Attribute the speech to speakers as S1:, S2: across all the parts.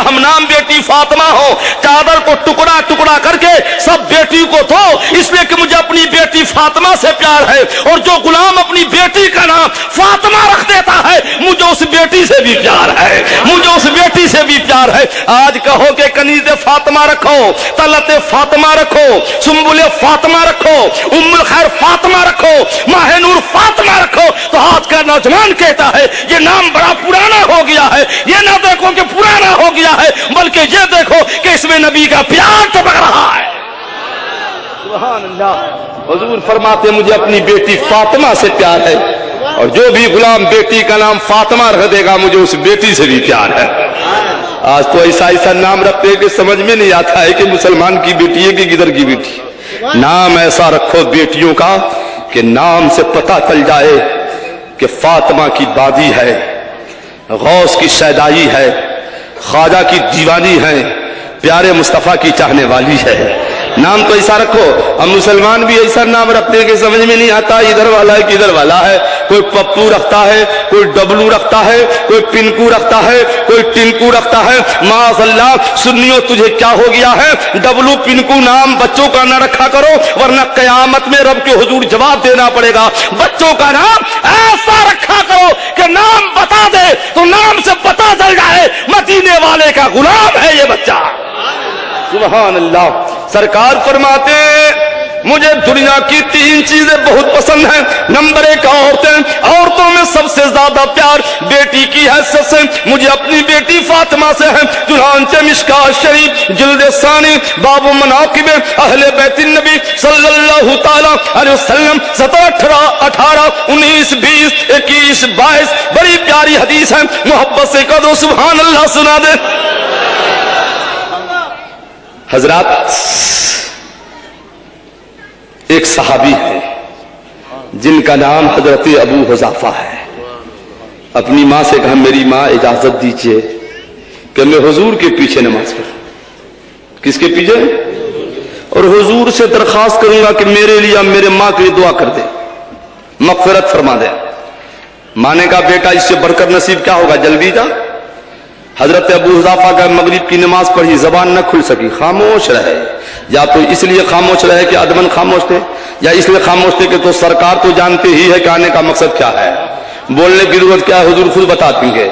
S1: हम नाम बेटी फातिमा हो, चादर को टुकड़ा टुकड़ा करके सब बेटी को दो, इसलिए कि मुझे अपनी बेटी फातिमा से प्यार है। और जो गुलाम अपनी बेटी का नाम फातिमा रख देता है, मुझे उस बेटी से भी प्यार है, मुझे उस बेटी से भी प्यार है। आज कहो कि कनीज़ फातिमा रखो, तलत फातिमा रखो, सुम्बुल फातिमा रखो, उम्मुल खैर फातिमा रखो, माह नूर फातिमा रखो, तो आज का नौजवान कहता है ये नाम बड़ा पुराना हो गया है। ये ना देखो कि पुराना हो गया है, बल्कि ये देखो कि इसमें नबी का प्यार टपक रहा है। सुभान अल्लाह। हुजूर फरमाते मुझे अपनी बेटी फातिमा से प्यार है, और जो भी गुलाम बेटी का नाम फातिमा रख देगा, मुझे उस बेटी से भी प्यार है। आज तो ऐसा ऐसा नाम रखते हैं कि समझ में नहीं आता है कि मुसलमान की बेटी है कि किधर की बेटी। नाम ऐसा रखो बेटियों का कि नाम से पता चल जाए कि फातिमा की दादी है, गौस की शैदाई है, ख्वाजा की दीवानी है, प्यारे मुस्तफा की चाहने वाली है। नाम तो ऐसा रखो। हम मुसलमान भी ऐसा नाम रखते हैं कि समझ में नहीं आता इधर वाला है किधर वाला है। कोई पप्पू रखता है, कोई डबलू रखता है, कोई पिनकू रखता है, कोई टिनकू रखता है। माशअल्लाह सुन्नियों तुझे क्या हो गया है? डबलू पिनकू नाम बच्चों का न रखा करो, वरना कयामत में रब के हुजूर जवाब देना पड़ेगा। बच्चों का नाम ऐसा रखा करो कि नाम बता दे तो नाम से पता चल जाए मदीने वाले का गुलाम है ये बच्चा। सुभान अल्लाह। सरकार फरमाते मुझे दुनिया की 3 चीजें बहुत पसंद हैं। नंबर 1 औरतें, औरतों में सबसे ज्यादा प्यार बेटी की हैसियत से मुझे अपनी बेटी फातिमा से है। चुनांचे मिशकात शरीफ जिल्द सानी बाबू मनाकिब अहले बैतिन नबी सल्लल्लाहु ताला अलैहि वसल्लम 17, 18, 19, 20, 21, 22 बड़ी प्यारी हदीस है। मोहब्बत से कदो सुभान अल्लाह सुना दे। हजरात, एक सहाबी है जिनका नाम हजरत अबू हुज़ाफा है। अपनी मां से कहा मेरी मां इजाजत दीजिए कि मैं हुजूर के पीछे नमाज पढ़ूं। किसके पीछे? और हुजूर से दरखास्त करूंगा कि मेरे लिए मेरे मां के लिए दुआ कर दे, मग़फ़िरत फरमा दे। माने का बेटा इससे बढ़कर नसीब क्या होगा? जल्दी जा। हजरत अबू हुज़ाफा का मगरिब की नमाज पढ़ी, जबान न खुल सकी, खामोश रहे। या तो इसलिए खामोश रहे कि अदमन खामोश थे, या इसलिए खामोश थे कि तो सरकार तो जानते ही है कि आने का मकसद क्या है, बोलने की जरूरत क्या है हुजूर खुद बताती है।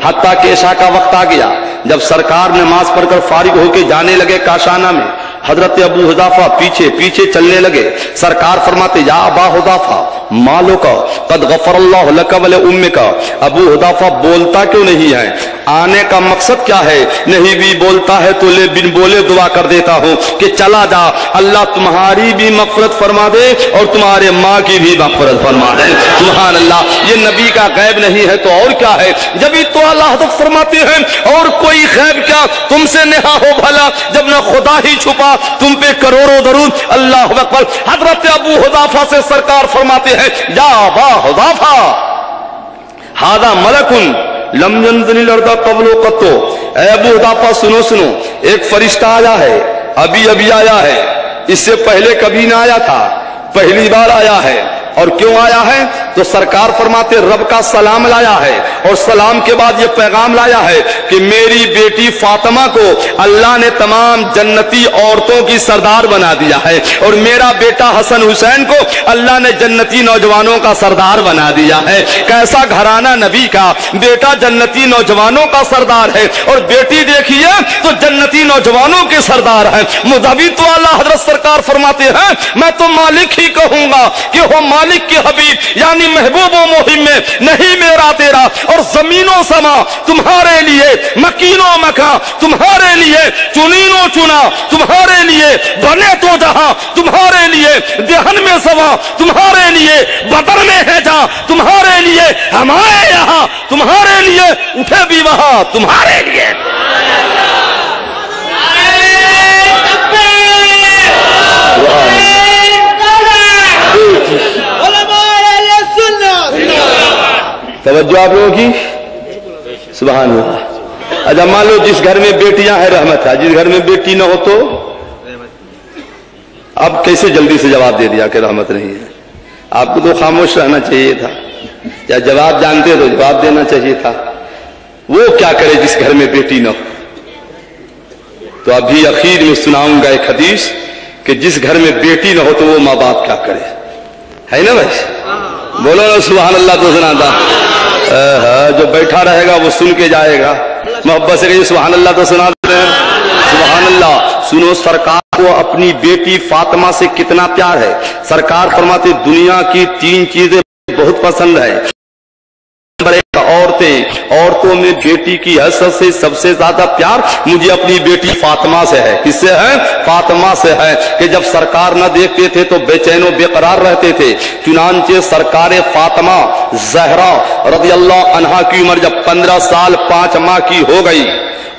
S1: हत्ता कि इशा का वक्त आ गया, जब सरकार नमाज पढ़कर फारिग होकर जाने लगे काशाना में, हजरत अबू हुज़ाफा पीछे पीछे चलने लगे। सरकार फरमाते या अबा हुज़ाफा मालो का कद गफरल्लाहु लका व उम्मिका। अबू हुज़ाफा बोलता क्यों नहीं है? आने का मकसद क्या है? नहीं भी बोलता है तो ले बिन बोले दुआ कर देता हूं कि चला जा, अल्लाह तुम्हारी भी मग़फ़िरत फरमा दे और तुम्हारे माँ की भी मग़फ़िरत फरमा दे। सुभान अल्लाह। ये नबी का गैब नहीं है तो और क्या है? जब भी तो अल्लाह फरमाते हैं और कोई गैब क्या तुमसे नेहा हो भला, जब न खुदा ही छुपा तुम पे करोड़ों दरूद। अल्लाह अकबर। हजरत अबू हुज़ाफा से सरकार फरमाते हैं या अबा हुज़ाफा हादा मलकुन लम यंज़िल अर्दा क़ब्ल क़त्तो। अबू हुज़ाफा सुनो सुनो, एक फरिश्ता आया है, अभी अभी आया है, इससे पहले कभी ना आया था, पहली बार आया है। और क्यों आया है? तो सरकार फरमाते रब का सलाम लाया है, और सलाम के बाद ये पैगाम लाया है कि मेरी बेटी फातिमा को अल्लाह ने तमाम जन्नती औरतों की सरदार बना दिया है, और मेरा बेटा हसन हुसैन को अल्लाह ने जन्नती नौजवानों का सरदार बना दिया है। कैसा घराना नबी का, बेटा जन्नती नौजवानों का सरदार है, और बेटी देखिए तो जन्नती नौजवानों के सरदार है। मुदबी तो अल्लाह हजरत सरकार फरमाते हैं मैं तो मालिक ही कहूंगा कि हो मालिक की हबीब, यानी महबूब व मुहिम में नहीं मेरा तेरा, और जमीनों समा तुम्हारे लिए, मकीनों मका तुम्हारे लिए, चुनीनो चुना तुम्हारे लिए, बने तो जहां तुम्हारे लिए, देहन में सवा तुम्हारे लिए, बदर में है जहां तुम्हारे लिए, हमारे यहां तुम्हारे लिए, उठे भी वहां तुम्हारे लिए। तवज्जो आप लोगों की। सुभान अल्लाह। अच्छा मान लो जिस घर में बेटियां हैं रहमत है, जिस घर में बेटी न हो तो अब कैसे जल्दी से जवाब दे दिया कि रहमत नहीं है? आपको तो खामोश रहना चाहिए था, या जवाब जानते तो जवाब देना चाहिए था। वो क्या करे जिस घर में बेटी न हो? तो अभी आखिर में सुनाऊंगा एक हदीस कि जिस घर में बेटी न हो तो वो माँ बाप क्या करे, है ना भाई? बोलो ना सुभान अल्लाह तो सुनाता। जो बैठा रहेगा वो सुन के जाएगा, मोहब्बत से कहिए सुभान अल्लाह तो सुना दे रहे हैं। सुभान अल्लाह। सुनो, सरकार को अपनी बेटी फातिमा से कितना प्यार है। सरकार फरमाते दुनिया की 3 चीजें बहुत पसंद है। औरतों में बेटी की हसरत से सबसे ज्यादा प्यार मुझे अपनी बेटी फातिमा से है। किससे है? फातिमा से है कि जब सरकार न देखते थे तो बेचैनो बेकरार रहते थे। चुनांचे सरकार फातिमा ज़हरा रज़ी अल्लाह अन्हा की उम्र जब 15 साल 5 माह की हो गई,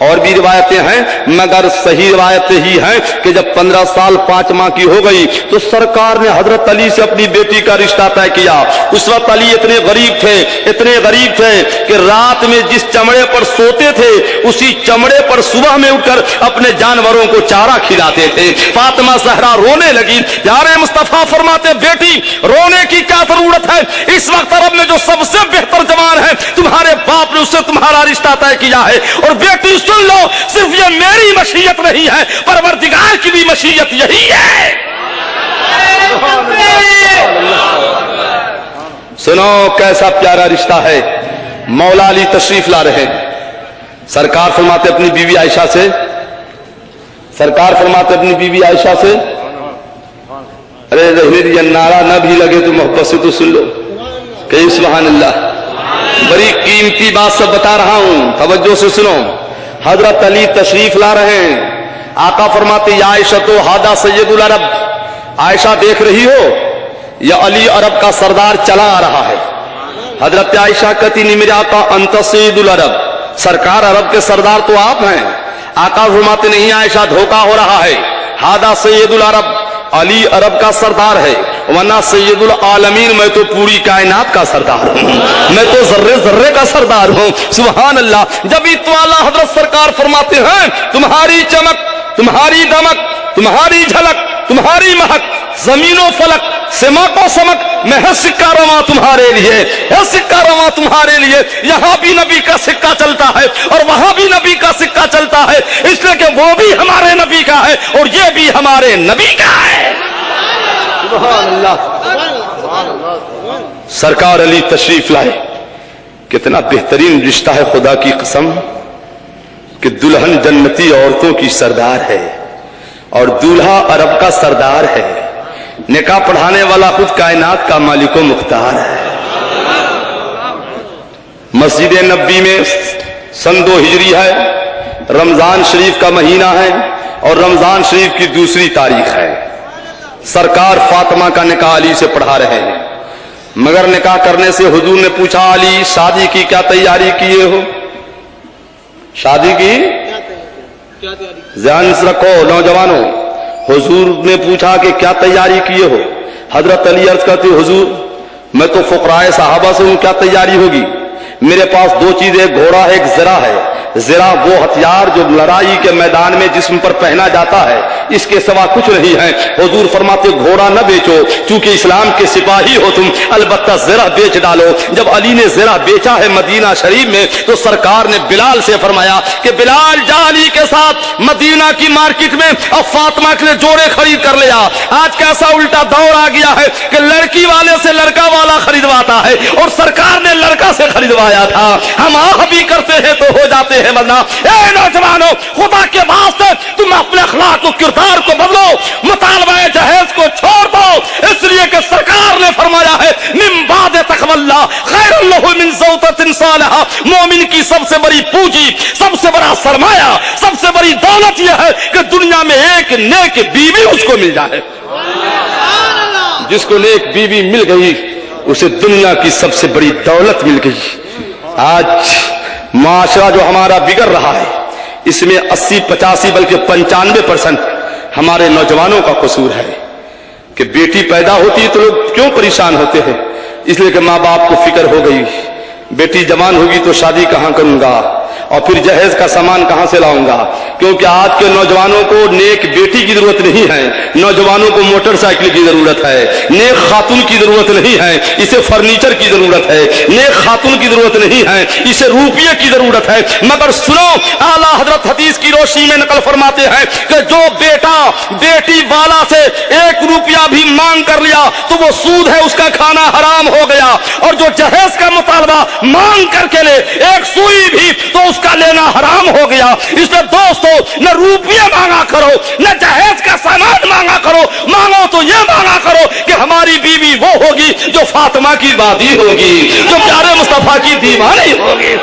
S1: और भी रिवायतें हैं मगर सही रिवायत ही है कि जब 15 साल 5 माह की हो गई तो सरकार ने हजरत अली से अपनी बेटी का रिश्ता तय किया। उस वक्त अली इतने गरीब थे कि रात में जिस चमड़े पर सोते थे उसी चमड़े पर सुबह में उठकर अपने जानवरों को चारा खिलाते थे। फातिमा ज़हरा रोने लगी। यारे मुस्तफा फरमाते बेटी रोने की क्या जरूरत है, इस वक्त अरब में जो सबसे बेहतर जवान है तुम्हारे बाप ने उससे तुम्हारा रिश्ता तय किया है। और बेटी सुन लो, सिर्फ ये मेरी मशीयत नहीं है, परवरदिगार की भी मशीयत यही है। सुनो कैसा प्यारा रिश्ता है। मौला अली तशरीफ ला रहे हैं। सरकार फरमाते अपनी बीवी आयशा से, अरे रहने दीजिए, नारा न भी लगे तो मोहब्बत से तो सुन लो। कहीं सुभान अल्लाह। बड़ी कीमती बात सब बता रहा हूं, तवज्जो से सुनो। हजरत अली तशरीफ ला रहे हैं। आका फरमाते या आयशा तो हादा सैयदुल अरब, आयशा देख रही हो या अली अरब का सरदार चला आ रहा है। हजरत आयशा कहती नहीं मेरे आका अंत सैयदुल अरब, सरकार अरब के सरदार तो आप हैं। आका फरमाते नहीं आयशा धोखा हो रहा है, हादा सैयदुल अरब, अली अरब का सरदार है, वरना सैयदुल आलमीन मैं तो पूरी कायनात का सरदार हूं, मैं तो जर्रे जर्रे का सरदार हूं। सुभान अल्लाह। जब इत्वाला हजरत सरकार फरमाते हैं तुम्हारी चमक, तुम्हारी दमक, तुम्हारी झलक, तुम्हारी महक, जमीनों फलक सिमा को समक, मैं है सिक्का रवा तुम्हारे लिए, है सिक्का रवा तुम्हारे लिए। यहां भी नबी का सिक्का चलता है और वहां भी नबी का सिक्का चलता है, इसलिए कि वो भी हमारे नबी का है और ये भी हमारे नबी का है। सुभान अल्लाह। सरकार अली तशरीफ लाए। कितना बेहतरीन रिश्ता है, खुदा की कसम कि दुल्हन जन्नती औरतों की सरदार है और दूल्हा अरब का सरदार है। निकाह पढ़ाने वाला खुद कायनात का मालिको मुख्तार है। मस्जिद नबी में सन 2 हिजरी है, रमजान शरीफ का महीना है और रमजान शरीफ की 2 तारीख है। सरकार फातिमा का निकाह अली से पढ़ा रहे हैं, मगर निकाह करने से हुजूर ने पूछा अली शादी की क्या तैयारी किए हो? शादी की ध्यान रखो नौजवानों। हुजूर ने पूछा कि क्या तैयारी किए हो? हजरत अली अर्ज करते हुजूर मैं तो फुकराए साहबा से हूं, क्या तैयारी होगी? मेरे पास 2 चीजें, एक घोड़ा है, एक ज़रा है। ज़रा वो हथियार जो लड़ाई के मैदान में जिस्म पर पहना जाता है, इसके सिवा कुछ नहीं है। हुजूर फरमाते घोड़ा न बेचो, चूंकि इस्लाम के सिपाही हो तुम, अलबत्ता ज़रा बेच डालो। जब अली ने ज़रा बेचा है मदीना शरीफ में तो सरकार ने बिलाल से फरमाया कि बिलाल जा अली के साथ मदीना की मार्केट में अब फातिमा के लिए जोड़े खरीद कर ले आ। आज कैसा उल्टा दौर आ गया है कि लड़की वाले से लड़का वाला खरीदवाता है और सरकार ने लड़का से खरीदवाया था। हम आह भी करते हैं तो हो जाते हैं वरना। ए नौजवानों, खुदा के वास्ते तुम अपने अखलाक को, किरदार को बदलो, मुतालबा जहेज को छोड़ दो, इसलिए कि सरकार ने फरमाया है मिन बाद तक़वल्ला खैरुल लहु मिन ज़ौजतिन सालिहा। मोमिन की सबसे बड़ी पूंजी, सबसे बड़ा सरमाया, सबसे बड़ी दौलत यह है कि दुनिया में एक नेक बीवी उसको मिल जाए। जिसको नेक बीवी मिल गई उसे दुनिया की सबसे बड़ी दौलत मिल गई। आज माशरा जो हमारा बिगड़ रहा है इसमें 80-85 बल्कि 95% हमारे नौजवानों का कसूर है कि बेटी पैदा होती है तो लोग क्यों परेशान होते हैं? इसलिए कि माँ बाप को फिक्र हो गई बेटी जवान होगी तो शादी कहां करूंगा, और फिर जहेज का सामान कहां से लाऊंगा? क्योंकि आज के नौजवानों को नेक बेटी की जरूरत नहीं है, नौजवानों को मोटरसाइकिल की जरूरत है, नेक खातून की जरूरत नहीं है, इसे फर्नीचर की जरूरत है, नेक खातून की जरूरत नहीं है, इसे रुपये की जरूरत है। मगर सुनो, आला हजरत हदीस की रोशनी में नकल फरमाते हैं कि जो बेटा बेटी वाला से 1 रुपया भी मांग कर लिया तो वो सूद है, उसका खाना हराम हो गया। और जो जहेज का मुतालबा मांग करके ले 1 सुई भी तो उसका लेना हराम हो गया। इसलिए दोस्तों, न रुपये मांगा करो, न जहेज का सामान मांगा करो, मांगो तो ये मांगा करो कि हमारी बीवी वो होगी जो फातिमा की वादी होगी, जो प्यारे मुस्तफा की दीवानी होगी।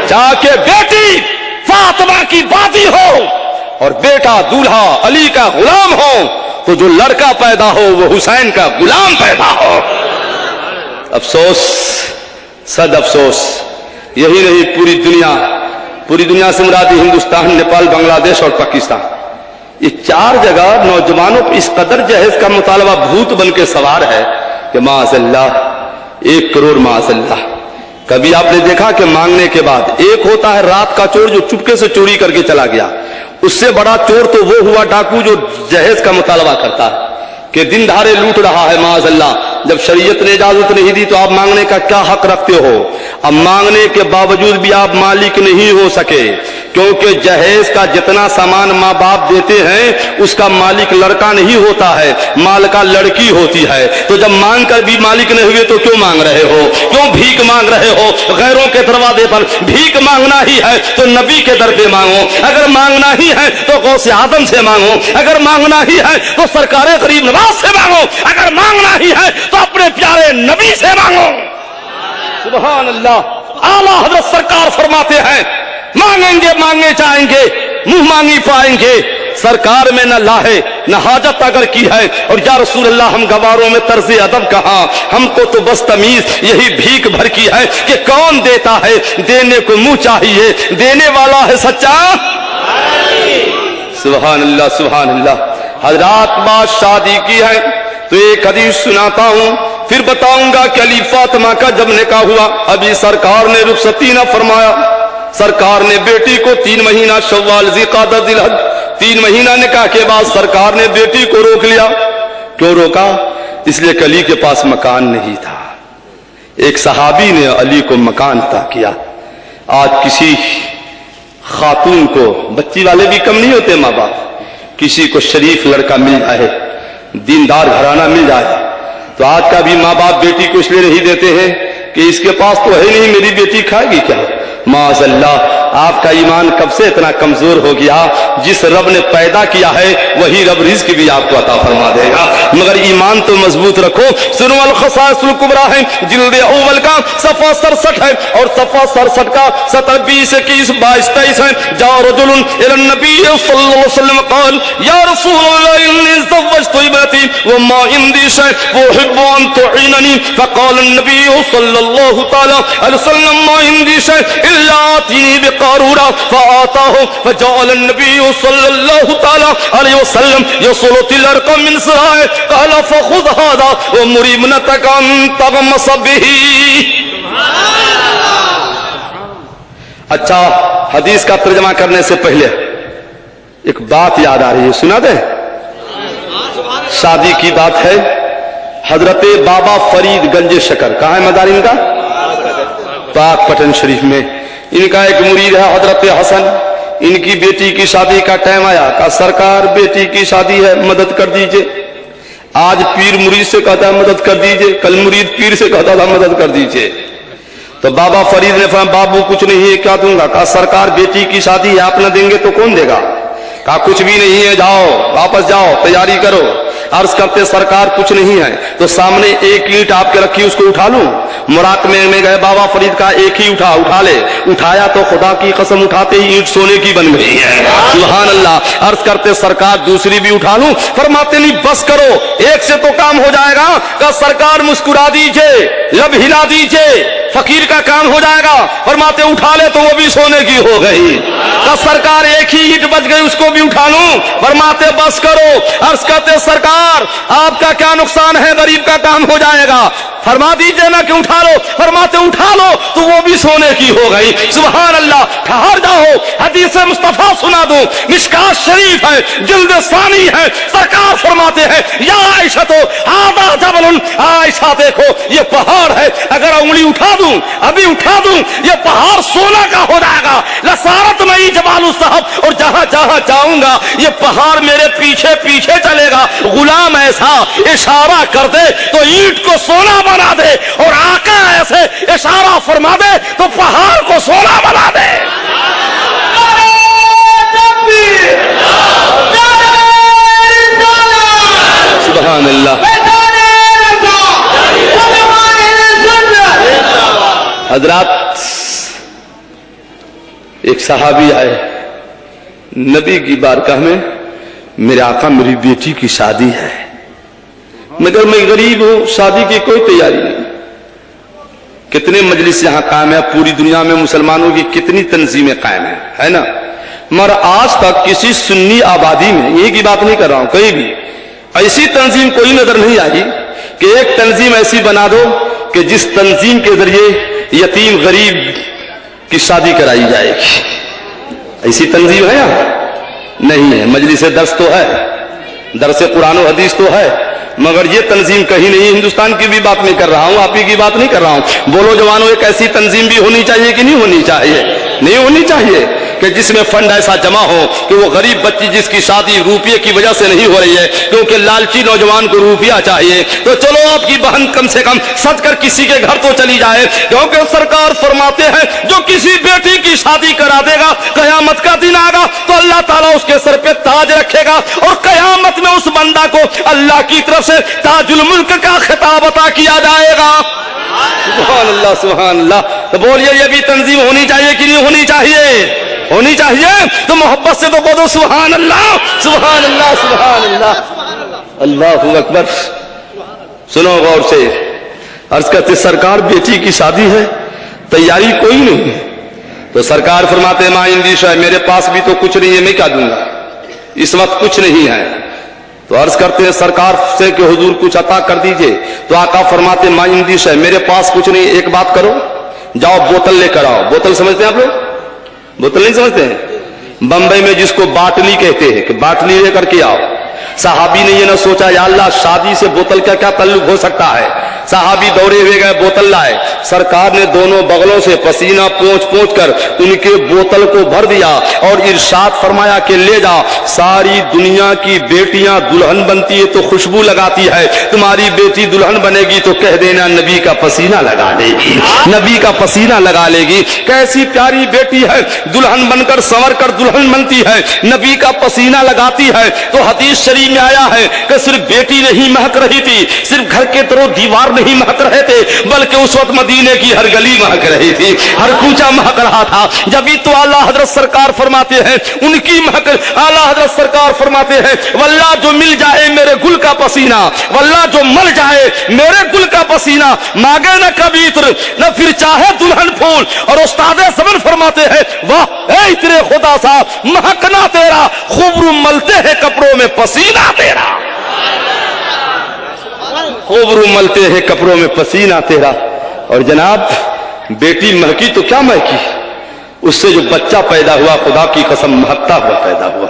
S1: जाके बेटी फातिमा की वादी हो और बेटा दूल्हा अली का गुलाम हो, तो जो लड़का पैदा हो वो हुसैन का गुलाम पैदा हो। अफसोस, सद अफसोस, यही नहीं पूरी दुनिया से मुराद हिंदुस्तान, नेपाल, बांग्लादेश और पाकिस्तान, ये 4 जगह नौजवानों पर इस कदर जहेज का मुतालबा भूत बन के सवार है कि माज़अल्लाह 1 करोड़ माज़अल्लाह। कभी आपने देखा कि मांगने के बाद एक होता है रात का चोर जो चुपके से चोरी करके चला गया, उससे बड़ा चोर तो वो हुआ डाकू जो जहेज का मुतालबा करता है कि दिन दहाड़े लूट रहा है माज़अल्लाह। जब शरीयत ने इजाजत नहीं दी तो आप मांगने का क्या हक रखते हो? अब मांगने के बावजूद भी आप मालिक नहीं हो सके, क्योंकि जहेज का जितना सामान माँ बाप देते हैं उसका मालिक लड़का नहीं होता है, मालिका लड़की होती है। तो जब मांग कर भी मालिक नहीं हुए तो क्यों मांग रहे हो? क्यों भीख मांग रहे हो? गैरों के दरवाजे पर भीख मांगना ही है तो नबी के दर पे मांगो, अगर मांगना ही है तो गौसे आदम से मांगो, अगर मांगना ही है तो सरकारे गरीब नवाज से मांगो, अगर मांगना ही है तो अपने प्यारे नबी से मांगो। सुभान अल्लाह। आला हज़रत सरकार फरमाते हैं मांगेंगे मांगे जाएंगे, मुंह मांगी पाएंगे। सरकार में न लाहे न हाजत अगर की है, और या रसूल अल्लाह हम गवारों में तर्ज अदब कहां, हमको तो बस तमीज यही भीख भर की है कि कौन देता है, देने को मुंह चाहिए, देने वाला है सच्चा। सुभान अल्लाह, सुभान अल्लाह। हजरात बात शादी की है तो एक हदीस सुनाता हूं, फिर बताऊंगा कि अली फातिमा का जब निकाह हुआ, अभी सरकार ने रुखसती न फरमाया। सरकार ने बेटी को 3 महीना शव्वाल ज़िक़ादा ज़िलहज 3 महीना निकाह के बाद सरकार ने बेटी को रोक लिया। क्यों रोका? इसलिए कि अली के पास मकान नहीं था। एक सहाबी ने अली को मकान अता किया। आज किसी खातून को, बच्ची वाले भी कम नहीं होते माँ बाप, किसी को शरीफ लड़का मिल जाए, दीनदार घराना मिल जाए, तो आज का भी माँ बाप बेटी को इसलिए नहीं देते हैं कि इसके पास तो है नहीं, मेरी बेटी खाएगी क्या? माज़अल्लाह। आपका ईमान कब से इतना कमजोर हो गया? जिस रब ने पैदा किया है वही रब रिज़्क भी आपको अता फरमा देगा, मगर ईमान तो मजबूत रखो। सुनो अल खसाइसुल कुबरा है, जिल्द अव्वल का सफ़ा 67 है और सफ़ा 67 का 17, 20, 21, 22, 23 है। जा रजुलुन इलन नबी सल्लल्लाहु अलैहि वसल्लम क़ाल या रसूलल्लाह इन्नी ज़व्वजतु इब्नती व मा इंदी शै व उहिब्बु अन तुईननी फ़क़ाल अन्नबी सल्लल्लाहु तआला अलैहि वसल्लम मा इंदी शै इल्ला आतीनी बिक़ारूरा फ़आताहु फ़जअल अन्नबी सल्लल्लाहु तआला अलैहि वसल्लम यसलु तिलरक़म मिन सराय क़ाल फ़ख़ुज़ हाज़ा व मुरी इब्नतक अन तग़मस बिही। अच्छा, हदीस का तर्जुमा करने से पहले एक बात याद आ रही है, सुना दे। शादी की बात है। हजरत बाबा फरीद गंज शकर, कहाँ है मदार इनका? पाक पटन शरीफ में। इनका एक मुरीद है हजरत हसन, इनकी बेटी की शादी का टाइम आया, कहा सरकार बेटी की शादी है, मदद कर दीजिए। आज पीर मुरीद से कहता है मदद कर दीजिए, कल मुरीद पीर से कहता था मदद कर दीजिए। तो बाबा फरीद ने कहा बाबू कुछ नहीं है, क्या दूंगा? कहा सरकार बेटी की शादी है, आप न देंगे तो कौन देगा? कहा कुछ भी नहीं है, जाओ वापस जाओ, तैयारी करो। अर्ज करते सरकार कुछ नहीं है, तो सामने एक ईंट आपके रखी, उसको उठा लूं? मुराकमे में गए, बाबा फरीद का एक ही उठा ले। उठाया तो खुदा की कसम उठाते ही ईंट सोने की बन गई है। सुभान अल्लाह। अर्ज करते सरकार दूसरी भी उठा लूं? फरमाते नहीं बस करो, एक से तो काम हो जाएगा। का सरकार मुस्कुरा दीजिए, लब हिला दीजिए, फकीर का काम हो जाएगा। फरमाते उठा ले तो वो भी सोने की हो गई। तो सरकार एक ही ईंट बच गई, उसको भी उठा लूं? फरमाते बस करो। अर्ज करते सरकार आपका क्या नुकसान है, गरीब का काम हो जाएगा। फरमा दीजिए ना कि उठा लो। फरमाते उठा लो तो वो भी सोने की हो गई। सुभान अल्लाह। ठहर जाओ, हदीस मुस्तफा सुना दूं, मिशकात शरीफ है, जिल्द सानी है। सरकार फरमाते हैं या आयशा तो आधा जबल, आयशा देखो ये पहाड़ है, अगर उंगली उठा दूं, अभी उठा दूं, ये पहाड़ सोना का हो जाएगा। लसारत नहीं जबालू साहब, और जहां जहां जाऊंगा ये पहाड़ मेरे पीछे पीछे चलेगा। गुलाम ऐसा इशारा कर दे तो ईंट को सोना बना दे, और आका ऐसे इशारा फरमा दे तो पहाड़ को सोना बना दे। सुभान अल्लाह। हजरात, एक सहाबी आए नबी की बारगाह में, मेरे आका मेरी बेटी की शादी है, मगर मैं गरीब हूं, शादी की कोई तैयारी नहीं। कितने मजलिस यहां कायम है, पूरी दुनिया में मुसलमानों की कितनी तंजीमें कायम है ना, मगर आज तक किसी सुन्नी आबादी में, ये की बात नहीं कर रहा हूं, कहीं भी ऐसी तंजीम कोई नजर नहीं आई कि एक तंजीम ऐसी बना दो कि जिस तंजीम के जरिए यतीम गरीब की शादी कराई जाएगी। ऐसी तंजीम है या नहीं है? मजलिस दर्स तो है, दर्स कुरान और हदीस तो है, मगर ये तंजीम कहीं नहीं। हिंदुस्तान की भी बात नहीं कर रहा हूं, आप ही की बात नहीं कर रहा हूं। बोलो जवानों, एक ऐसी तंजीम भी होनी चाहिए कि नहीं होनी चाहिए? नहीं होनी चाहिए कि जिसमें फंड ऐसा जमा हो कि वो गरीब बच्ची जिसकी शादी रुपये की वजह से नहीं हो रही है, क्योंकि लालची नौजवान को रुपया चाहिए, तो चलो आपकी बहन कम से कम सच कर किसी के घर तो चली जाए। क्योंकि सरकार फरमाते हैं जो किसी बेटी की शादी करा देगा, कयामत का दिन आएगा तो अल्लाह ताला उसके सर पे ताज रखेगा, और कयामत में उस बंदा को अल्लाह की तरफ से ताजुल मुल्क का खिताब अता किया जाएगा। सुभान अल्लाह, सुभान अल्लाह। तो बोलिए ये भी तंजीम होनी चाहिए कि नहीं होनी चाहिए? होनी चाहिए। तो मोहब्बत से तो बोलो सुभान अल्लाह, सुभान अल्लाह, सुभान अल्लाह, अल्लाहु अकबर। सुनो गौर से, अर्ज करते सरकार बेटी की शादी है, तैयारी कोई नहीं, तो सरकार फरमाते मां इंदिश है, मेरे पास भी तो कुछ नहीं है, मैं क्या दूंगा, इस वक्त कुछ नहीं है। तो अर्ज करते हैं सरकार से कि हुजूर कुछ अता कर दीजिए। तो आका फरमाते मां इंदिश है, मेरे पास कुछ नहीं, एक बात करो, जाओ बोतल लेकर आओ। बोतल समझते हैं आप लोग? बोतल नहीं समझते हैं? बंबई में जिसको बाटली कहते हैं कि बाटली लेकर के आओ। साहाबी ने ये ना सोचा या अल्लाह शादी से बोतल का क्या ताल्लुक हो सकता है। साहाबी दौड़े हुए गए, बोतल लाए। सरकार ने दोनों बगलों से पसीना पोंछ पोंछ कर उनके बोतल को भर दिया और इरशाद फरमाया कि ले जा, सारी दुनिया की बेटियां दुल्हन बनती है तो खुशबू लगाती है, तुम्हारी बेटी दुल्हन बनेगी तो कह देना नबी का पसीना लगा लेगी, नबी का पसीना लगा लेगी। कैसी प्यारी बेटी है, दुल्हन बनकर संवर कर दुल्हन बनती है, नबी का पसीना लगाती है। तो हदीस शरीफ में आया है कि सिर्फ बेटी नहीं महक रही थी, सिर्फ घर के तरो दीवार नहीं महक रहे थे, बल्कि उस वक्त मदीने की हर गली महक रही थी, हर कूचा महक रहा था। जब भी तो आला हजरत सरकार फरमाते हैं उनकी महक, आला हजरत सरकार फरमाते हैं वल्लाह जो मिल जाए मेरे गुल का पसीना, वल्लाह जो मर जाए मेरे गुल का पसीना, मांगे न कभी इत्र न फिर चाहे दुल्हन फूल। और उस्ताद समन फरमाते हैं वाह ऐ तेरे खुदा सा महकना तेरा, खूबरू मलते हैं कपड़ों में पसीना तेरा, खूबरू मलते हैं कपड़ों में पसीना तेरा। और जनाब बेटी महकी तो क्या महकी, उससे जो बच्चा पैदा हुआ खुदा की कसम महकता हुआ पैदा हुआ,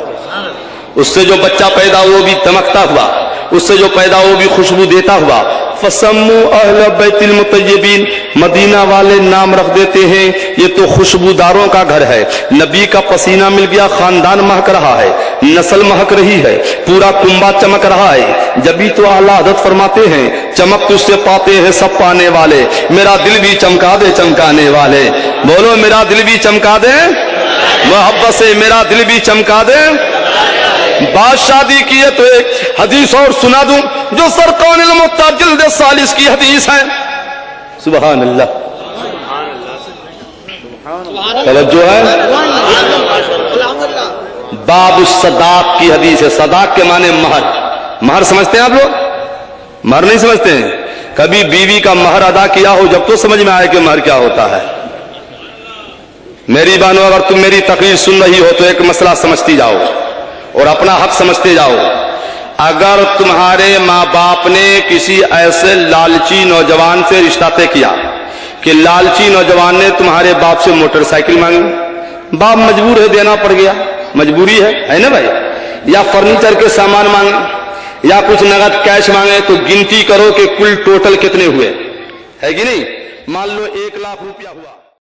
S1: उससे जो बच्चा पैदा हुआ वो भी दमकता हुआ, उससे जो पैदा हुआ वो भी खुशबू देता हुआ। फसम्मू अहल बैतुल मुतय्यबीन, मदीना वाले नाम रख देते हैं ये तो खुशबूदारों का घर है। नबी का पसीना मिल गया, खानदान महक रहा है, नस्ल महक रही है, पूरा कुंबा चमक रहा है। जब भी तो आला हज़रत फरमाते हैं चमक तुझसे पाते हैं सब पाने वाले, मेरा दिल भी चमका दे चमकाने वाले। बोलो मेरा दिल भी चमका दे, मोहब्बत से मेरा दिल भी चमका दे। बात शादी की है तो एक हदीस और सुना दूं जो सरकानुल मुख्तार जिल्द 40 की हदीस है। सुभान अल्लाह, तवज्जो है। बाब सदाक की हदीस है। सदाक के माने महर, महर समझते हैं आप लोग? महर नहीं समझते हैं? کبھی بیوی کا مہر ادا کیا ہو جب تو سمجھ میں آئے کہ مہر کیا ہوتا ہے. میری بانو اگر تم میری تقریر سن رہی ہو تو ایک مسئلہ سمجھتی جاؤ اور اپنا حق سمجھتے جاؤ. اگر تمہارے ماں باپ نے کسی ایسے لالچی نوجوان سے رشتہ طے کیا کہ لالچی نوجوان نے تمہارے باپ سے موٹر سائیکل مانگی، باپ مجبور ہے، دینا پڑ گیا، مجبوری ہے نا بھائی، یا فرنیچر کے سامان مانگے یا کچھ نقد کیش مانگے، تو گنتی کرو کہ کل ٹوٹل کتنے ہوئے، ہے کہ نہیں؟ مان لو 1 لاکھ روپیہ ہوا.